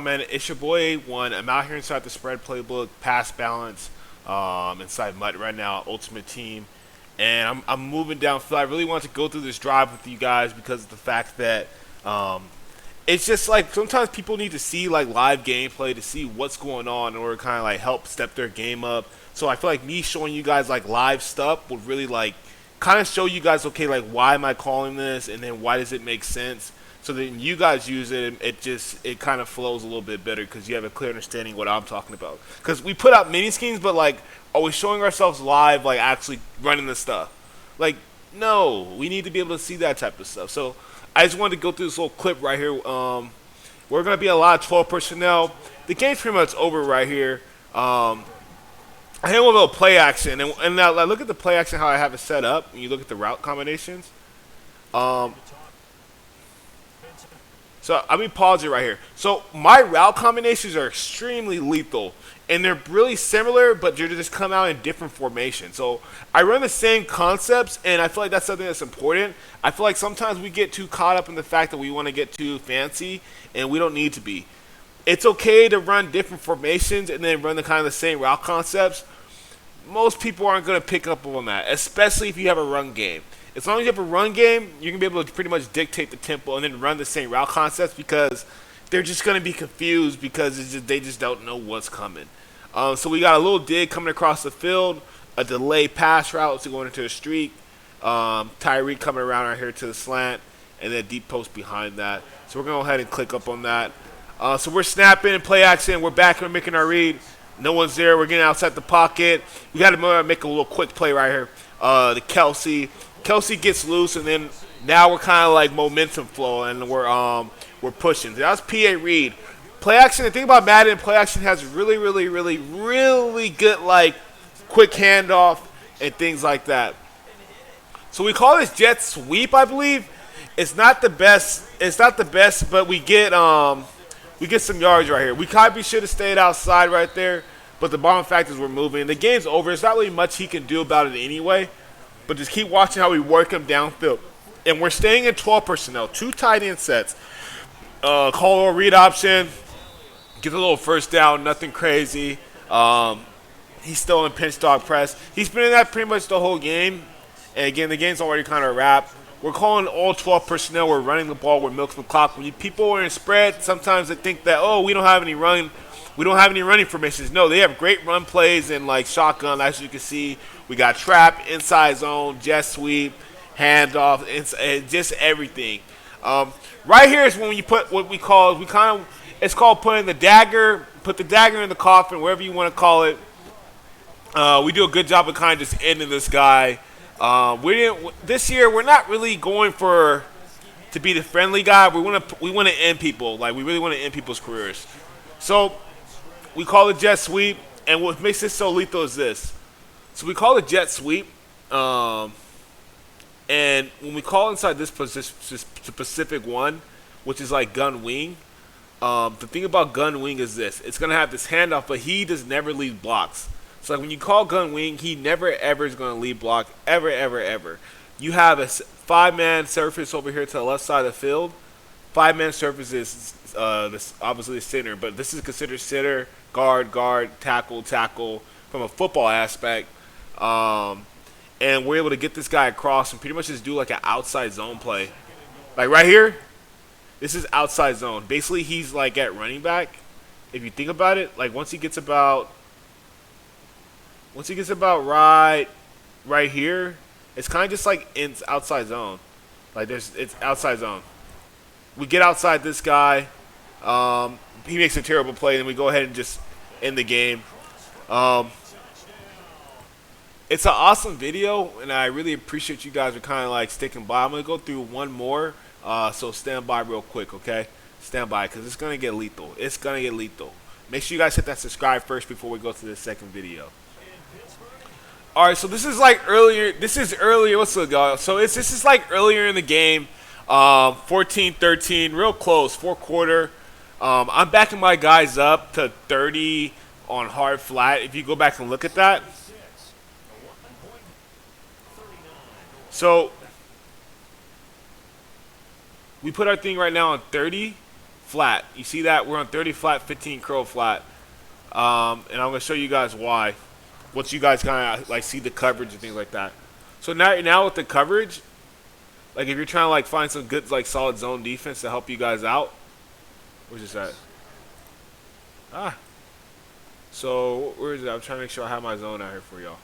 Man, it's your boy One. I'm out here inside the spread playbook, pass balance, inside MUT right now, Ultimate Team, and I'm moving downfield. I really want to go through this drive with you guys because of the fact that um, it's just like sometimes people need to see like live gameplay to see what's going on in order to kind of like help step their game up. So I feel like me showing you guys like live stuff would really like kind of show you guys, okay, like why am I calling this, and then why does it make sense. So then you guys use it, it kind of flows a little bit better because you have a clear understanding of what I'm talking about. Because we put out mini schemes, but like, are we showing ourselves live, like actually running the stuff? Like, no, we need to be able to see that type of stuff. So I just wanted to go through this little clip right here. We're gonna be a lot of 12 personnel. The game's pretty much over right here. I hit a little play action, and now like, look at the play action how I have it set up. When you look at the route combinations, um, so let me pause it right here. So my route combinations are extremely lethal, and they're really similar, but they're just come out in different formations. So I run the same concepts, and I feel like that's something that's important. I feel like sometimes we get too caught up in the fact that we want to get too fancy, and we don't need to be. It's okay to run different formations and then run the kind of the same route concepts. Most people aren't going to pick up on that, especially if you have a run game. As long as you have a run game, you're going to be able to pretty much dictate the tempo and then run the same route concepts because they're just going to be confused because they just don't know what's coming. So we got a little dig coming across the field, a delay pass route to go into a streak, Tyreek coming around right here to the slant, and then deep post behind that. So we're going to go ahead and click up on that. So we're snapping and play action. We're back and we're making our read. No one's there. We're getting outside the pocket. We got to make a little quick play right here. The Kelsey. Kelsey gets loose, and then now we're kind of like momentum flow, and we're pushing. That was PA read. Play action. The thing about Madden, play action has really, really, really, really good like quick handoff and things like that. So we call this jet sweep, I believe. It's not the best. It's not the best, but we get some yards right here. We probably should have stayed outside right there, but the bottom fact is we're moving. The game's over. There's not really much he can do about it anyway, but just keep watching how we work him downfield. And we're staying in 12 personnel, 2 tight end sets. Call a read option, get a little first down, nothing crazy. He's still in pinch dog press. He's been in that pretty much the whole game. And again, the game's already kind of wrapped. We're calling all 12 personnel. We're running the ball. We're milking the clock. When people are in spread, sometimes they think that, oh, we don't have any running formations. No, they have great run plays and like shotgun. As you can see, we got trap, inside zone, jet sweep, handoff, just everything. Right here is when you put what it's called putting the dagger. Put the dagger in the coffin, wherever you want to call it. We do a good job of kind of just ending this guy. This year. We're not really going to be the friendly guy. We want to end people. Like we really want to end people's careers. So we call it jet sweep, and what makes this so lethal is this. So we call it jet sweep, and when we call inside this specific one, which is like gun wing. The thing about gun wing is this: it's gonna have this handoff, but he does never leave blocks. So like when you call gun wing, he never ever is going to lead block, ever, ever, ever. You have a 5-man surface over here to the left side of the field. 5-man surface is obviously the center, but this is considered center, guard, tackle from a football aspect. And we're able to get this guy across and pretty much just do like an outside zone play. Like right here, this is outside zone. Basically, he's like at running back. If you think about it, like once he gets about right here, it's kind of just like in outside zone. Like it's outside zone. We get outside this guy. He makes a terrible play, and we go ahead and just end the game. It's an awesome video, and I really appreciate you guys for kind of like sticking by. I'm gonna go through one more, so stand by real quick, okay? Stand by, because it's gonna get lethal. It's gonna get lethal. Make sure you guys hit that subscribe first before we go to the second video. All right, so this is like earlier. This is earlier. What's up, y'all? So this is like earlier in the game, 14-13, real close, fourth quarter. I'm backing my guys up to 30 on hard flat. If you go back and look at that, so we put our thing right now on 30 flat. You see that? We're on 30 flat, 15 curl flat. And I'm going to show you guys why. Once you guys kind of like see the coverage and things like that. So now with the coverage, like if you're trying to like find some good like solid zone defense to help you guys out. Where's this at? So where is it? I'm trying to make sure I have my zone out here for y'all. All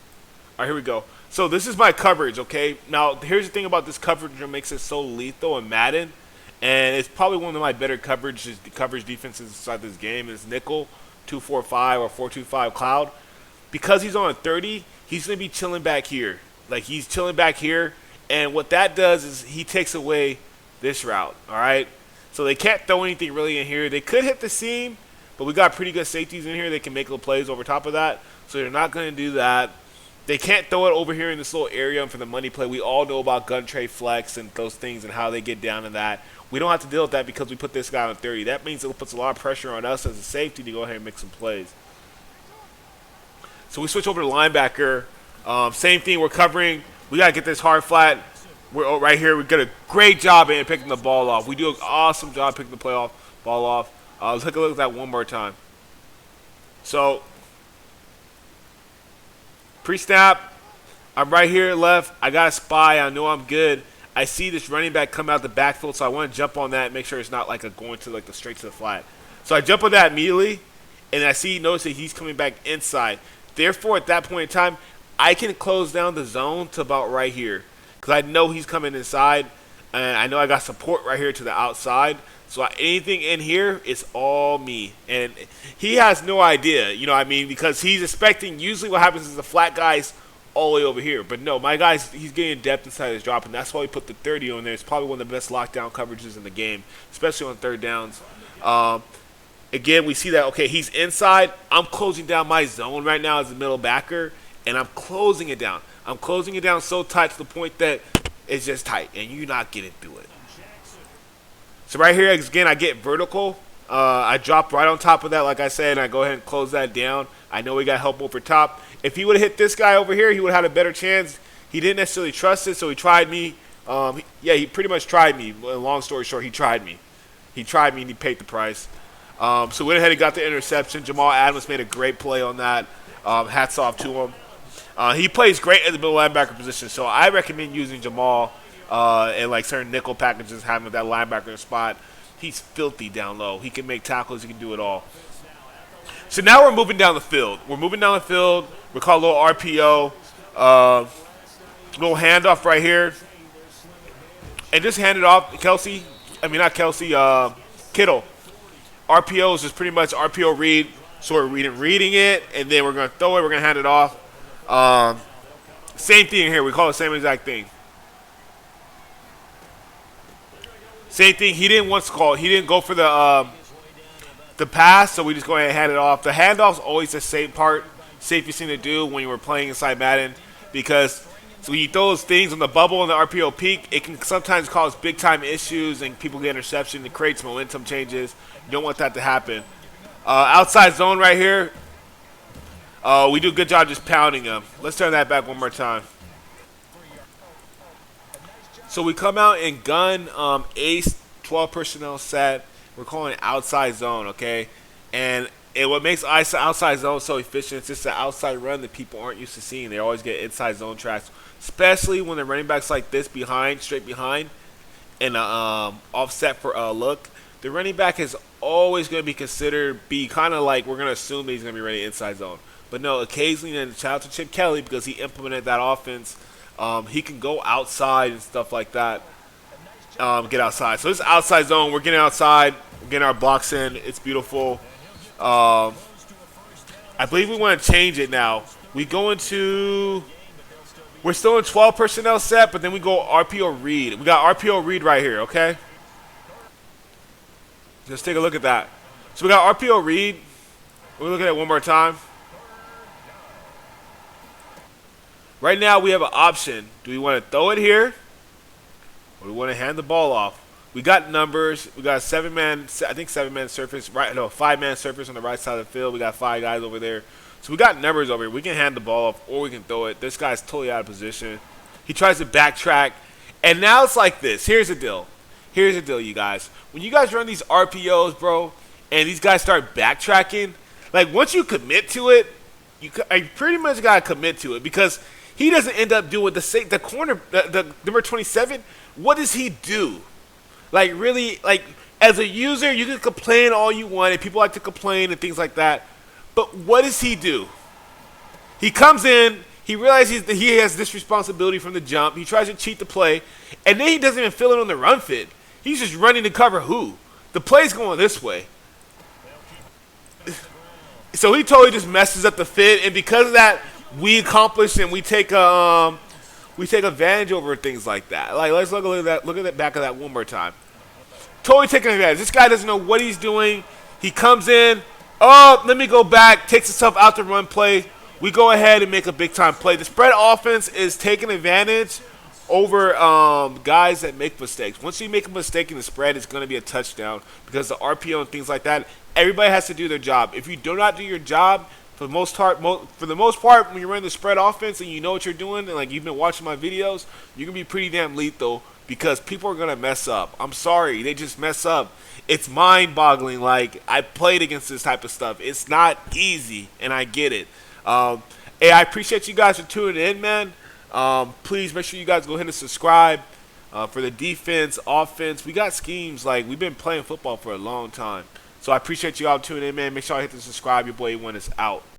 right, here we go. So this is my coverage, okay? Now here's the thing about this coverage that makes it so lethal in Madden, and it's probably one of my better coverage defenses inside this game is nickel, 245 or 425 cloud. Because he's on a 30, he's gonna be chilling back here. Like he's chilling back here, and what that does is he takes away this route. All right. So they can't throw anything really in here. They could hit the seam, but we got pretty good safeties in here. They can make little plays over top of that. So they're not going to do that. They can't throw it over here in this little area and for the money play. We all know about gun tray flex and those things and how they get down to that. We don't have to deal with that because we put this guy on 30. That means it puts a lot of pressure on us as a safety to go ahead and make some plays. So we switch over to linebacker. Same thing. We're covering. We got to get this hard flat. We're right here. We did a great job in picking the ball off. We do an awesome job picking the ball off. Let's take a look at that one more time. So, pre-snap, I'm right here left. I got a spy. I know I'm good. I see this running back come out the backfield, so I want to jump on that and make sure it's not like going to like the straight to the flat. So I jump on that immediately, and notice that he's coming back inside. Therefore, at that point in time, I can close down the zone to about right here. Because I know he's coming inside, and I know I got support right here to the outside. So anything in here is all me. And he has no idea, you know what I mean? Because he's expecting, usually what happens is the flat guy's all the way over here. But no, my guy's, he's getting depth inside his drop, and that's why we put the 30 on there. It's probably one of the best lockdown coverages in the game, especially on third downs. Again, we see that, okay, he's inside. I'm closing down my zone right now as a middle backer, and I'm closing it down. I'm closing it down so tight to the point that it's just tight, and you're not getting through it. So right here, again, I get vertical. I drop right on top of that, like I said, and I go ahead and close that down. I know we got help over top. If he would have hit this guy over here, he would have had a better chance. He didn't necessarily trust it, so he tried me. He pretty much tried me. Long story short, he tried me. He tried me, and he paid the price. So we went ahead and got the interception. Jamal Adams made a great play on that. Hats off to him. He plays great at the middle linebacker position, so I recommend using Jamal in like certain nickel packages, having that linebacker spot. He's filthy down low. He can make tackles. He can do it all. So now we're moving down the field. We're called a little RPO, little handoff right here, and just hand it off. Kittle. RPO is just pretty much RPO read. So we're reading it, and then we're going to throw it. We're going to hand it off. Same thing here. We call it the same exact thing. Same thing. He didn't go for the pass, so we just go ahead and hand it off. The handoff's always the safest thing to do when you were playing inside Madden, because so when you throw those things on the bubble and the RPO peak, it can sometimes cause big time issues and people get interception. It creates momentum changes. You don't want that to happen. Outside zone right here. We do a good job just pounding them. Let's turn that back one more time. So we come out in gun ace 12 personnel set. We're calling it outside zone, okay? And what makes outside zone so efficient is just the outside run that people aren't used to seeing. They always get inside zone tracks, especially when the running back's like this straight behind, and offset for a look. The running back is always going to be kind of like we're going to assume that he's going to be running inside zone. But no, occasionally, and shout out to Chip Kelly because he implemented that offense. He can go outside and stuff like that. Get outside. So this outside zone, we're getting outside. We're getting our blocks in. It's beautiful. I believe we want to change it now. We're still in 12 personnel set, but then we go RPO read. We got RPO read right here, okay? Let's take a look at that. So we got RPO read. We'll look at it one more time. Right now we have an option. Do we want to throw it here, or do we want to hand the ball off? We got numbers. We got a 7-man surface. 5-man surface on the right side of the field. We got 5 guys over there. So we got numbers over here. We can hand the ball off, or we can throw it. This guy's totally out of position. He tries to backtrack, and now it's like this. Here's the deal. Here's the deal, you guys. When you guys run these RPOs, bro, and these guys start backtracking, like once you commit to it, I pretty much gotta commit to it because he doesn't end up doing the corner, the number 27. What does he do? Like really, like as a user, you can complain all you want, and people like to complain and things like that. But what does he do? He comes in, he realizes that he has this responsibility from the jump. He tries to cheat the play, and then he doesn't even fill it on the run fit. He's just running to cover who? The play's going this way. So he totally just messes up the fit, and because of that, we accomplish and we take advantage over things like that. Like let's look at that. Look at that back of that one more time. Totally taking advantage. This guy doesn't know what he's doing. He comes in. Oh, let me go back. Takes himself out the run play. We go ahead and make a big time play. The spread offense is taking advantage over guys that make mistakes. Once you make a mistake in the spread, it's going to be a touchdown because the RPO and things like that. Everybody has to do their job. If you do not do your job, for the most part, when you're running the spread offense and you know what you're doing, and like you've been watching my videos, you're gonna be pretty damn lethal because people are gonna mess up. I'm sorry, they just mess up. It's mind-boggling. Like I played against this type of stuff. It's not easy, and I get it. Hey, I appreciate you guys for tuning in, man. Please make sure you guys go ahead and subscribe. For the defense, offense, we got schemes. Like we've been playing football for a long time. So I appreciate you all tuning in, man. Make sure I hit the subscribe. Your boy A1 is out.